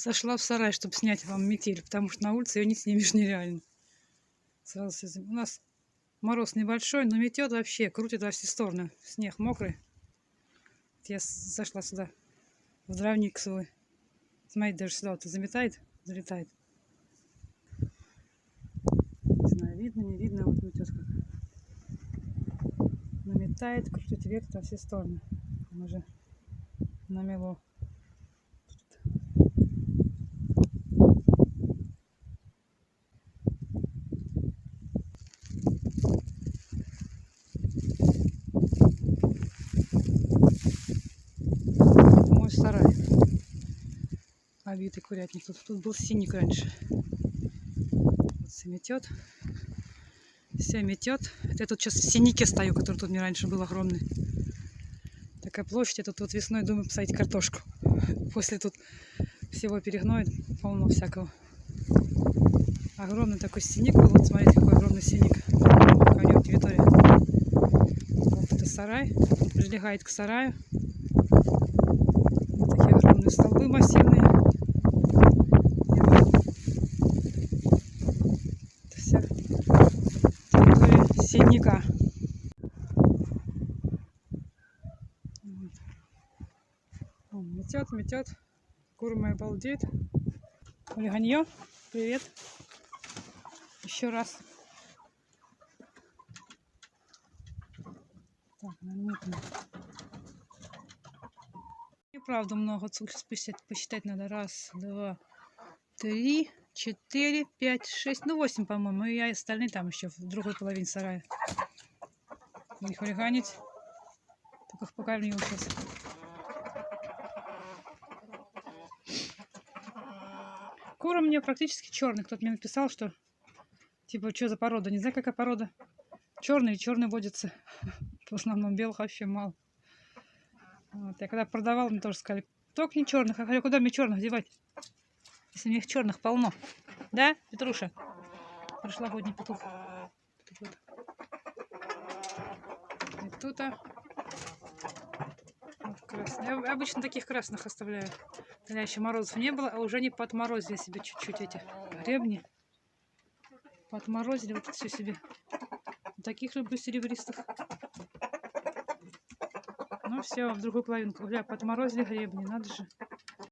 Зашла в сарай, чтобы снять вам метель, потому что на улице ее не снимешь нереально. Сразу у нас мороз небольшой, но метет вообще, крутит во все стороны. Снег мокрый. Я зашла сюда, в дровник свой. Смотрите, даже сюда вот заметает, залетает. Не знаю, видно, не видно, вот метет как. Наметает, крутит ветки во все стороны. Уже намело. Мой сарай. Обитый курятник. Тут был синик раньше. Вот все метет. Все метет. Это я тут сейчас в синике стою, который тут мне раньше был огромный. Такая площадь. Я тут весной думаю посадить картошку. После тут всего перегноет, полно всякого. Огромный такой синик был. Вот смотрите, какой огромный синик. Какая у него территория. Вот это сарай. Он прилегает к сараю. Вот такие огромные столбы массивные. Это вся территория синяка. Он метет, метет. Кура моя балдеет. Ольганье, привет. Еще раз. Так, наверное, неправда много. Сейчас посчитать надо. Раз, два, три, 4, 5, 6, ну 8, по-моему. И я остальные там еще в другой половине сарая. Буду хулиганить. Только покормил сейчас. Кура мне практически черный. Кто-то мне написал, что типа, что за порода? Не знаю, какая порода. Черный водится. В основном белых вообще мало. Вот. Я когда продавала, мне тоже сказали, только не черных. Я говорю, куда мне черных девать? Если у них черных полно. Да, Петруша? Прошлогодний петух. Вот. И тут. Вот красный. Я обычно таких красных оставляю. Когда еще морозов не было, а уже не подморозили себе чуть-чуть эти гребни. Подморозили вот все себе. Таких люблю серебристых. Ну все, в другую половинку. Бля, подморозили гребни, надо же.